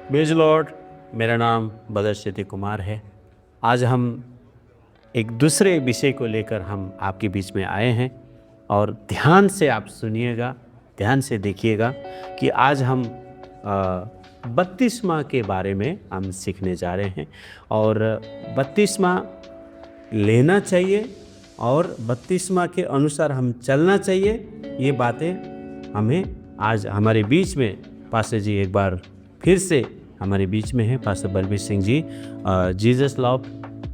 Praise Lord. मेरा नाम बदर शेती कुमार है। आज हम एक दूसरे विषय को लेकर हम आपके बीच में आए हैं और ध्यान से आप सुनिएगा, ध्यान से देखिएगा कि आज हम बपतिस्मा के बारे में हम सीखने जा रहे हैं। और बपतिस्मा लेना चाहिए और बपतिस्मा के अनुसार हम चलना चाहिए, ये बातें हमें आज हमारे बीच में पास्टर जी एक बार फिर से हमारे बीच में हैं। Pastor Balbir Singh ji Jesus love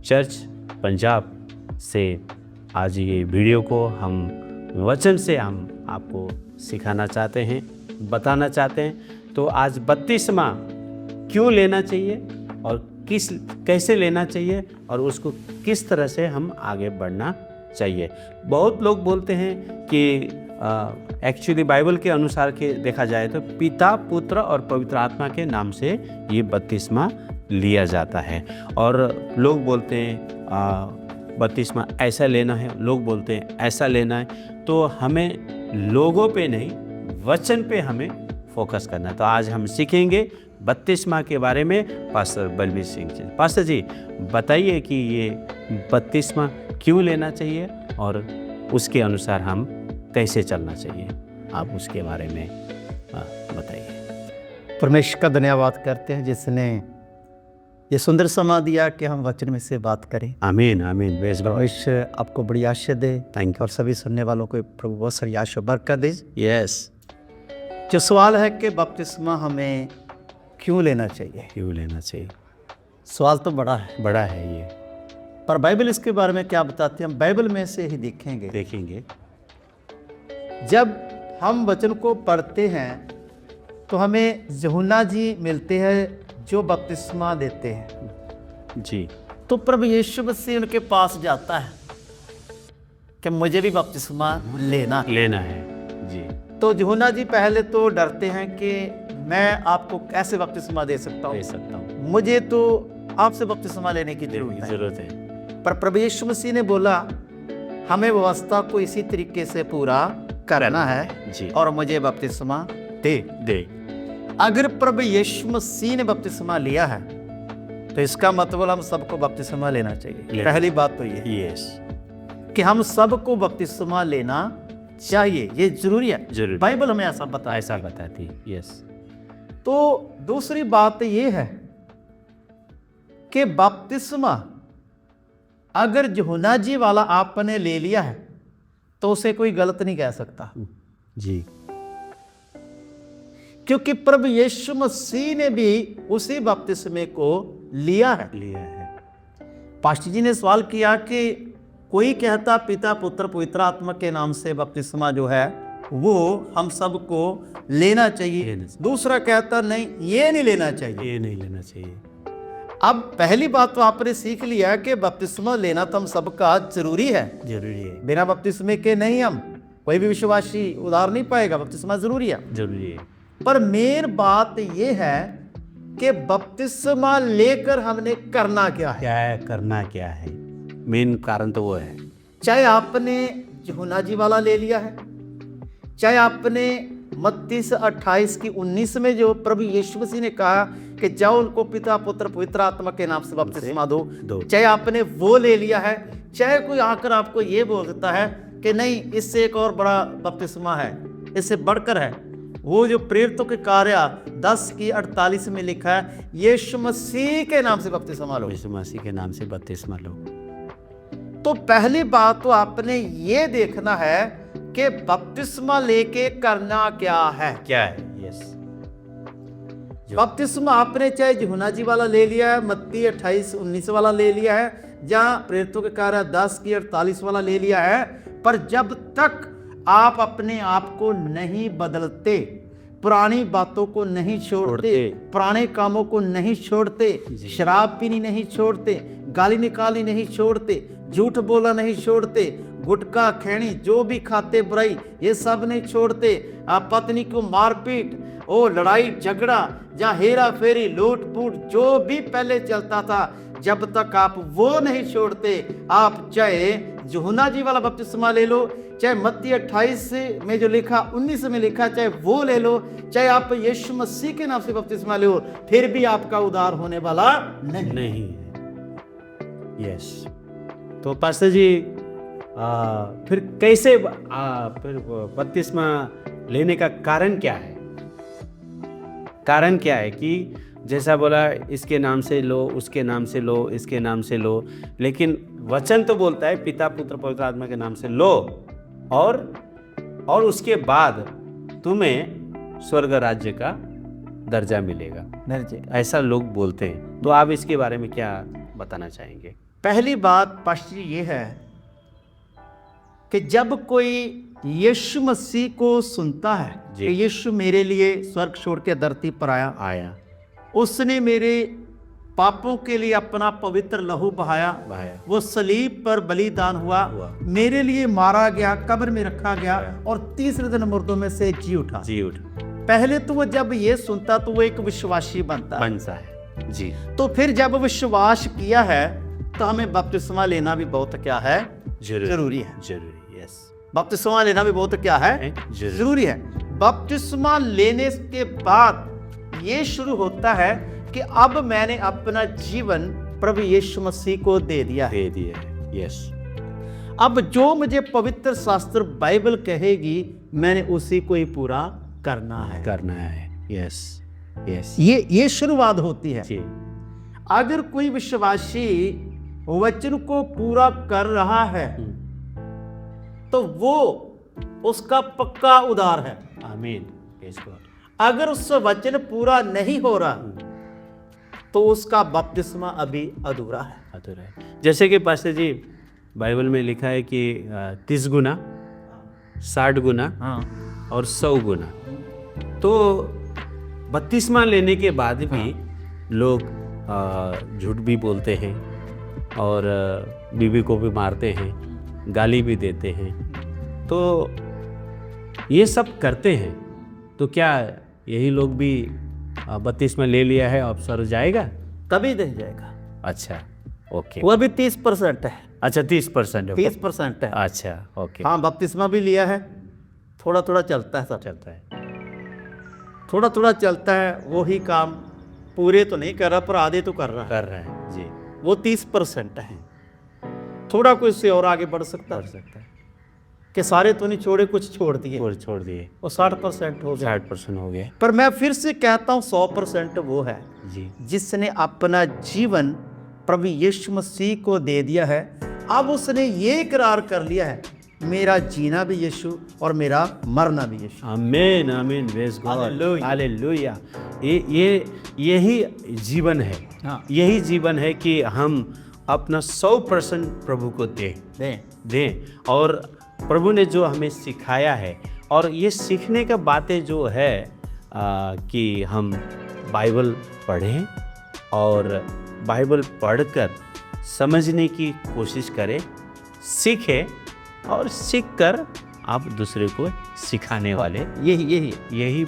church Punjab से आज ये वीडियो को हम वचन से हम आपको सिखाना चाहते हैं, बताना चाहते हैं। तो आज बपतिस्मा क्यों लेना चाहिए और कैसे लेना चाहिए और उसको किस तरह से हम आगे बढ़ना चाहिए। बहुत लोग बोलते हैं कि एक्चुअली बाइबल के अनुसार के देखा जाए तो पिता, पुत्र और पवित्र आत्मा के नाम से ये बपतिस्मा लिया जाता है। और लोग बोलते हैं बपतिस्मा ऐसा लेना है, लोग बोलते हैं ऐसा लेना है। तो हमें लोगों पे नहीं, वचन पे हमें फोकस करना है। तो आज हम सीखेंगे बपतिस्मा के बारे में पास्टर बलबीर सिंह जी। पास्टर जी बताइए कि ये बपतिस्मा क्यों लेना चाहिए और उसके अनुसार हम कैसे चलना चाहिए, आप उसके बारे में बताइए। परमेश्वर का धन्यवाद करते हैं जिसने ये सुंदर समय दिया कि हम वचन में से बात करें। आमीन आमीन। परमेश्वर आपको बड़ी आशीष दे। Thank you. और सभी सुनने वालों को प्रभु बहुत सारी आशीष बरकत दे। यस। जो सवाल है कि बपतिस्मा हमें क्यों लेना चाहिए, क्यों लेना चाहिए, सवाल तो बड़ा है ये। पर बाइबल इसके बारे में क्या बताती है, हम बाइबल में से ही देखेंगे। जब हम वचन को पढ़ते हैं तो हमें यूहन्ना जी मिलते हैं जो बपतिस्मा देते हैं जी। तो प्रभु यीशु मसीह उनके पास जाता है कि मुझे भी बपतिस्मा लेना है जी। तो यूहन्ना जी पहले तो डरते हैं कि मैं आपको कैसे बपतिस्मा दे सकता हूँ, मुझे तो आपसे बपतिस्मा लेने की जरूरत है। पर प्रभु यीशु मसीह ने बोला हमें व्यवस्था को इसी तरीके से पूरा करना है जी। और मुझे बपतिस्मा दे। अगर प्रभु यीशु मसीह ने बपतिस्मा लिया है तो इसका मतलब हम सबको बपतिस्मा लेना चाहिए। पहली बात तो ये कि हम सबको बपतिस्मा लेना चाहिए, ये जरूरी है। बाइबल हमें ऐसा बताती। यस। तो दूसरी बात ये है कि बपतिस्मा अगर यूहन्ना जी वाला आपने ले लिया है तो उसे कोई गलत नहीं कह सकता जी, क्योंकि प्रभु यीशु मसीह ने भी उसी बपतिस्मे को लिया है। पास्टर जी ने सवाल किया कि कोई कहता पिता, पुत्र, पवित्र आत्मा के नाम से बपतिस्मा जो है वो हम सबको लेना चाहिए। दूसरा कहता नहीं, ये नहीं लेना चाहिए। अब पहली बात तो आपने सीख लिया कि बपतिस्मा लेना तो हम सबका जरूरी है। बिना बपतिस्मे के नहीं हम कोई भी विश्वासी उद्धार नहीं पाएगा। बपतिस्मा जरूरी है। पर मेन बात यह है कि बपतिस्मा लेकर हमने करना क्या है। मेन कारण तो वो है। चाहे आपने यूहन्ना जी वाला ले लिया है, चाहे आपने मत्ती 28:19 में जो प्रभु यीशु मसीह ने कहा कि जाओ उनको पिता, पुत्र, पवित्र आत्मा के नाम से बपतिस्मा दो, चाहे आपने वो ले लिया है, चाहे कोई आकर आपको ये बोलता है कि नहीं इससे एक और बड़ा बपतिस्मा है, इससे बढ़कर है, वो जो प्रेरितों के कार्य 10:48 में लिखा है यीशु मसीह के नाम से बपतिस्मा लो। यीशु मसीह के नाम से बपतिस्मा लो। तो पहली बात तो आपने ये देखना है कि बपतिस्मा लेके करना क्या है। यस। बपतिस्मा आपने चाहे यूहन्ना जी वाला ले लिया है, मत्ती 28:19 वाला ले लिया है, या प्रेरितों के कार्य 10:48 वाला ले लिया है, पर जब तक आप अपने आप को नहीं बदलते, पुरानी बातों को नहीं छोड़ते, पुराने कामों को नहीं छोड़ते, शराब पीनी नहीं छोड़ते, गाली निकाली नहीं छोड़ते, झूठ बोला नहीं छोड़ते, गुटखा खैनी जो भी खाते बुराई ये सब नहीं छोड़ते, आप पत्नी को मारपीट लड़ाई झगड़ा या हेरा फेरी लूट फूट जो भी पहले चलता था, जब तक आप वो नहीं छोड़ते, आप चाहे यूहन्ना जी वाला बपतिस्मा ले लो, चाहे मत्ती 28 में जो लिखा, 19 में लिखा, चाहे वो ले लो, चाहे आप यीशु मसीह के नाम से बपतिस्मा लो, फिर भी आपका उद्धार होने वाला नहीं है। यस। तो पास्टर जी फिर कैसे फिर बपतिस्मा लेने का कारण क्या है? कारण क्या है कि जैसा बोला इसके नाम से लो, उसके नाम से लो, इसके नाम से लो, लेकिन वचन तो बोलता है पिता पुत्र पवित्र आत्मा के नाम से लो और उसके बाद तुम्हें स्वर्ग राज्य का दर्जा मिलेगा, ऐसा लोग बोलते हैं। तो आप इसके बारे में क्या बताना चाहेंगे? पहली बात पास्टर जी ये है कि जब कोई यीशु मसीह को सुनता है कि यीशु मेरे लिए स्वर्ग छोड़ के धरती पर आया, उसने मेरे पापों के लिए अपना पवित्र लहू बहाया, वो सलीब पर बलिदान हुआ, मेरे लिए मारा गया, कब्र में रखा गया और तीसरे दिन मुर्दों में से जी उठा। पहले तो वो जब ये सुनता तो वो एक विश्वासी बनता है जी। तो फिर जब विश्वास किया है तो हमें बपतिस्मा लेना भी बहुत क्या है, जरूरी है। यस। बपतिस्मा लेना भी बहुत क्या है, जरूरी है। बपतिस्मा लेने के बाद ये शुरू होता है कि अब मैंने अपना जीवन प्रभु यीशु मसीह को दे दिया है। यस। अब जो मुझे पवित्र शास्त्र बाइबल कहेगी मैंने उसी को ही पूरा करना है। यस। यस। ये शुरुआत होती है। जी। अगर कोई विश्वासी वचन को पूरा कर रहा है तो वो उसका पक्का उद्धार है। आमीन। अगर उससे वचन पूरा नहीं हो रहा तो उसका बपतिस्मा अभी अधूरा है। जैसे कि पास्टर जी बाइबल में लिखा है कि 30 गुना, 60 गुना और 100 गुना। तो बपतिस्मा लेने के बाद भी लोग झूठ भी बोलते हैं और बीवी को भी मारते हैं, गाली भी देते हैं। तो ये सब करते हैं, तो क्या यही लोग भी बपतिस्मा ले लिया है अब स्वर्ग जाएगा? कभी नहीं जाएगा। अच्छा, ओके। वो अभी 30% है। अच्छा, 30% है। 30% है। अच्छा, ओके। हाँ, बपतिस्मा भी लिया है, थोड़ा थोड़ा चलता है, सब चलता है, थोड़ा थोड़ा चलता है। वही काम पूरे तो नहीं कर रहा पर आधे तो कर रहा है जी। वो 30% है। थोड़ा कुछ से और आगे बढ़ सकता है कि सारे तो नहीं छोड़े, कुछ छोड़ दिए, वो 60% हो गया, 60% हो गया। पर मैं फिर से कहता हूँ 100% वो है जी जिसने अपना जीवन प्रभु यीशु मसीह को दे दिया है। अब उसने ये इकरार कर लिया है मेरा जीना भी यीशु और मेरा मरना भी यीशु। आमीन, आमीन, प्रेज़ गॉड, हालेलुया। यही जीवन है। हाँ। यही जीवन है कि हम अपना 100% प्रभु को दें और प्रभु ने जो हमें सिखाया है, और ये सीखने का बातें जो है कि हम बाइबल पढ़ें और बाइबल पढ़कर समझने की कोशिश करें, सीखें और सीखकर आप दूसरे को सिखाने वाले, यही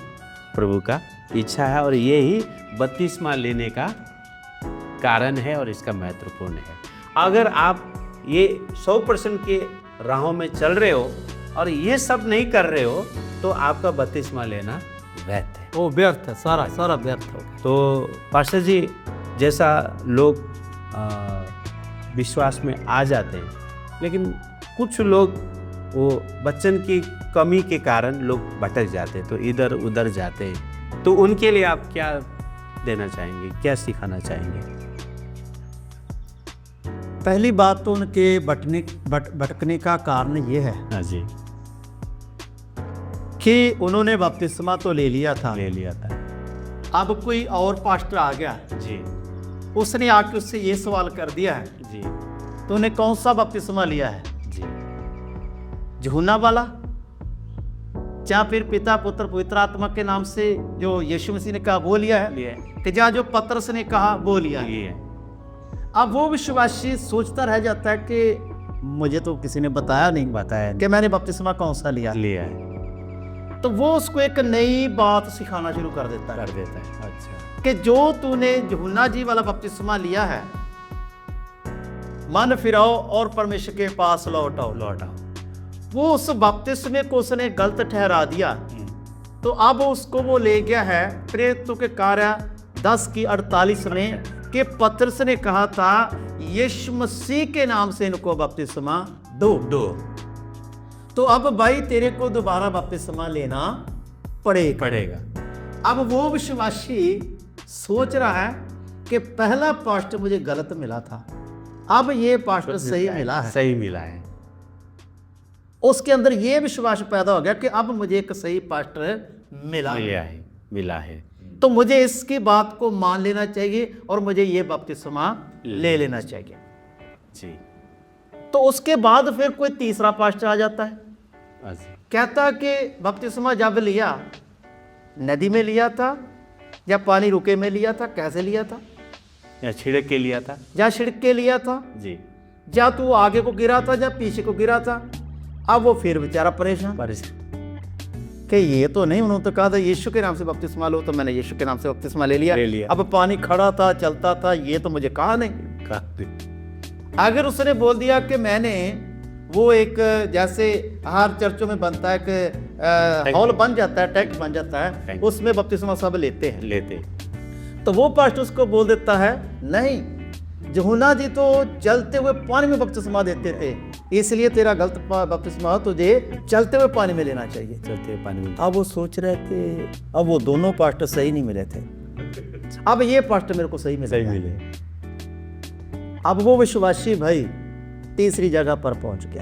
प्रभु का इच्छा है और यही बपतिस्मा लेने का कारण है और इसका महत्वपूर्ण है। अगर आप ये 100% के राहों में चल रहे हो और ये सब नहीं कर रहे हो तो आपका बपतिस्मा लेना व्यर्थ है। वो व्यर्थ है, सारा व्यर्थ हो। तो पास्टर जी, जैसा लोग विश्वास में आ जाते हैं, लेकिन कुछ लोग वो वचन की कमी के कारण लोग भटक जाते हैं, तो इधर उधर जाते हैं, तो उनके लिए आप क्या देना चाहेंगे, क्या सिखाना चाहेंगे? पहली बात तो उनके भटकने का कारण ये है, हाँ जी, कि उन्होंने बपतिस्मा तो ले लिया था। अब कोई और पास्टर आ गया जी, उसने आके उससे ये सवाल कर दिया है जी, तूने कौन सा बपतिस्मा लिया है जी, यूहन्ना वाला, या फिर पिता पुत्र पवित्र आत्मा के नाम से जो यीशु मसीह ने कहा वो लिया है, कि या जो पतरस ने कहा वो लिया है। अब वो विश्वासी सोचता रह जाता है कि मुझे तो किसी ने बताया नहीं कि मैंने बपतिस्मा कौन सा लिया है। तो वो उसको एक नई बात सिखाना शुरू कर देता है। अच्छा, कि जो तूने यूहन्ना जी वाला बपतिस्मा लिया है, मन फिराओ और परमेश्वर के पास लौट आओ। वो उस बपतिस्मे को उसने गलत ठहरा दिया, तो अब उसको वो ले गया है प्रेरितों के कार्य 10:48 में कि पतरस ने कहा था यीशु मसीह के नाम से इनको बपतिस्मा दो। तो अब भाई तेरे को दोबारा बपतिस्मा लेना पड़ेगा। अब वो विश्वासी सोच रहा है कि पहला पास्टर मुझे गलत मिला था, अब ये पास्टर सही मिला है। उसके अंदर ये विश्वास पैदा हो गया कि अब मुझे एक सही पास्टर मिला है, तो मुझे इसकी बात को मान लेना चाहिए और मुझे ये बपतिस्मा ले लेना चाहिए जी। तो उसके बाद फिर कोई तीसरा पास्टर आ जाता है, कहता कि बपतिस्मा जब लिया नदी में लिया था या पानी रुके में लिया था, कैसे लिया था, या छिड़क के लिया था, या छिड़क के लिया था जी, या तू आगे को गिरा था या पीछे को गिरा था। अब वो फिर बेचारा परेशान कि ये तो नहीं, उन्होंने तो कहा था यीशु के नाम से बपतिस्मा लो, तो मैंने यीशु के नाम से बपतिस्मा ले लिया। अब पानी खड़ा था, चलता था, ये तो मुझे कहा नहीं। अगर उसने बोल दिया कि मैंने वो एक जैसे हर चर्चों में बनता है कि हॉल बन जाता है, टैंक बन जाता है, उसमें बपतिस्मा सब लेते हैं, तो वो पास्टर उसको बोल देता है नहीं, यूहन्ना जी तो चलते हुए पानी में बपतिस्मा देते थे, इसलिए तेरा गलत बपतिस्मा तुझे चलते हुए पानी में लेना चाहिए। चलते हुए पानी में। अब वो सोच रहे थे, अब वो दोनों पास्टर सही नहीं मिले थे, अब ये पास्टर मेरे को सही मिले। अब वो विश्वासी भाई तीसरी जगह पर पहुंच गया।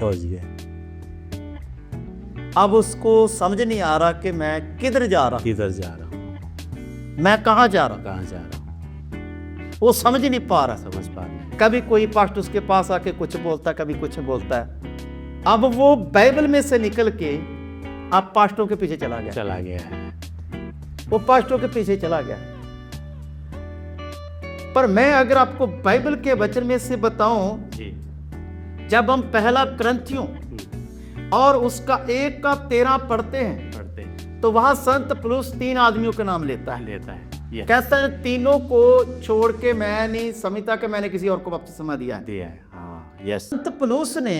अब उसको समझ नहीं आ रहा कि मैं किधर जा रहा हूं, मैं कहां जा रहा हूं, वो समझ नहीं पा रहा। कभी कोई पास्टर उसके पास आके कुछ बोलता है, कभी कुछ बोलता है। अब वो बाइबल में से निकल के आप पास्टरों के पीछे चला गया है, वो पास्टरों के पीछे चला गया। पर मैं अगर आपको बाइबल के वचन में से बताऊं, जब हम पहला क्रंथियों और उसका 1:13 पढ़ते हैं तो वहां संत पौलुस 3 आदमियों का नाम लेता है। कहता है तीनों को छोड़ के मैं नहीं समझता कि मैंने किसी और को बपतिस्मा दिया है। संत पौलुस ने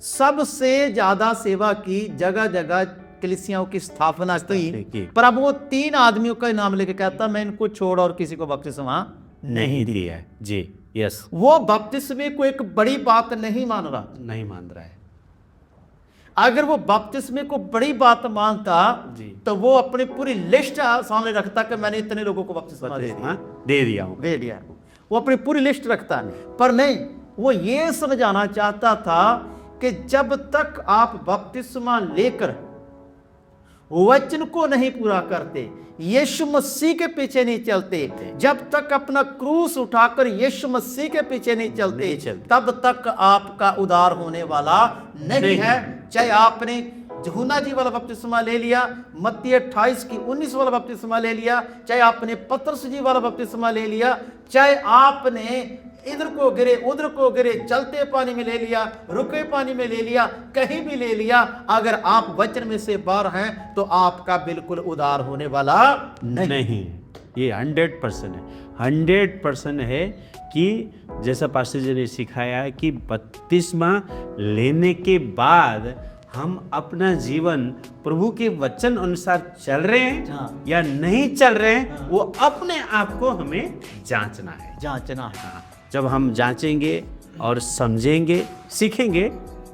सबसे ज्यादा सेवा की, जगह जगह कलीसियाओं की स्थापना की, पर अब वो 3 आदमियों का नाम लेके कहता मैं इनको छोड़ और किसी को बपतिस्मा नहीं दिया है जी। यस, वो बपतिस्मे को एक बड़ी बात नहीं मान रहा है। अगर वो बपतिस्मे को बड़ी बात मानता तो वो अपनी पूरी लिस्ट सामने रखता कि मैंने इतने लोगों को बपतिस्मा दे दिया। वो अपनी पूरी लिस्ट रखता है, पर नहीं, वो ये समझाना चाहता था कि जब तक आप बपतिस्मा लेकर वचन को नहीं पूरा करते, यीशु मसीह के पीछे नहीं चलते, जब तक अपना क्रूस उठाकर यीशु मसीह के पीछे नहीं चलते, तब तक आपका उद्धार होने वाला नहीं है। चाहे आपने यूहन्ना जी वाला बपतिस्मा ले लिया, मत्ती 28:19 वाला बपतिस्मा ले लिया, चाहे आपने पतरस जी वाला बपतिस्मा ले लिया, चाहे आपने इधर को गिरे उधर को गिरे, चलते पानी में ले लिया, रुके पानी में ले लिया, कहीं भी ले लिया, अगर आप वचन में से बाहर हैं तो आपका बिल्कुल उद्धार होने वाला नहीं। ये 100% है, 100% है कि जैसा पास्टर जी ने सिखाया है कि बपतिस्मा लेने के बाद हम अपना जीवन प्रभु के वचन अनुसार चल रहे हैं या नहीं चल रहे हैं, वो अपने आप को हमें जांचना है। जब हम जांचेंगे और समझेंगे, सीखेंगे,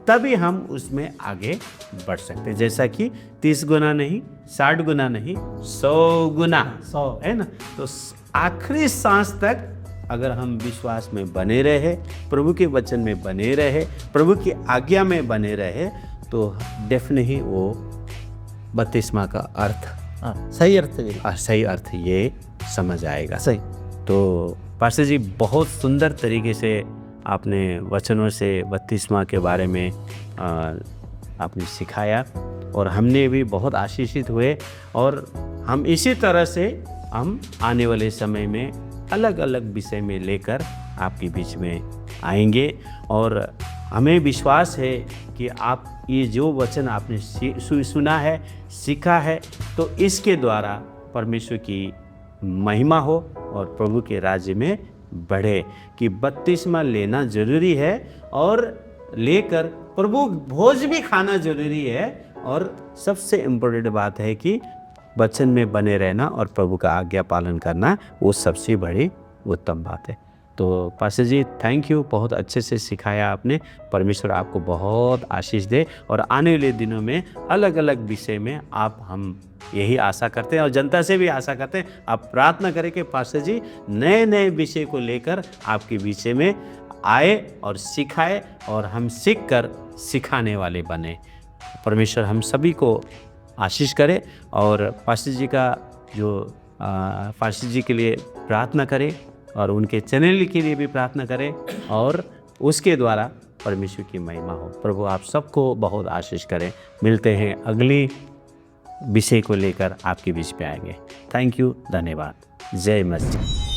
तभी हम उसमें आगे बढ़ सकते हैं। जैसा कि 30 गुना नहीं, 60 गुना नहीं, 100 गुना है ना। तो आखिरी सांस तक अगर हम विश्वास में बने रहे, प्रभु के वचन में बने रहे, प्रभु की आज्ञा में बने रहे, तो डेफिनेटली वो बपतिस्मा का अर्थ सही अर्थ ये समझ आएगा। सही। तो पास्टर जी बहुत सुंदर तरीके से आपने वचनों से बपतिस्मा के बारे में आपने सिखाया और हमने भी बहुत आशीषित हुए, और हम इसी तरह से हम आने वाले समय में अलग अलग विषय में लेकर आपके बीच में आएंगे। और हमें विश्वास है कि आप ये जो वचन आपने सुना है, सीखा है, तो इसके द्वारा परमेश्वर की महिमा हो और प्रभु के राज्य में बढ़े। कि बपतिस्मा लेना जरूरी है और लेकर प्रभु भोज भी खाना जरूरी है, और सबसे इम्पोर्टेंट बात है कि वचन में बने रहना और प्रभु का आज्ञा पालन करना, वो सबसे बड़ी उत्तम बात है। तो पास्टर जी थैंक यू, बहुत अच्छे से सिखाया आपने। परमेश्वर आपको बहुत आशीष दे, और आने वाले दिनों में अलग अलग विषय में हम यही आशा करते हैं और जनता से भी आशा करते हैं। आप प्रार्थना करें कि पास्टर जी नए नए विषय को लेकर आपके विषय में आए और सिखाए, और हम सीख कर सिखाने वाले बने। परमेश्वर हम सभी को आशीष करे, और पास्टर जी का जो पास्टर जी के लिए प्रार्थना करें, और उनके चैनल के लिए भी प्रार्थना करें, और उसके द्वारा परमेश्वर की महिमा हो। प्रभु आप सबको बहुत आशीष करें। मिलते हैं अगली विषय को लेकर आपके बीच पे आएंगे। थैंक यू, धन्यवाद। जय मसीह।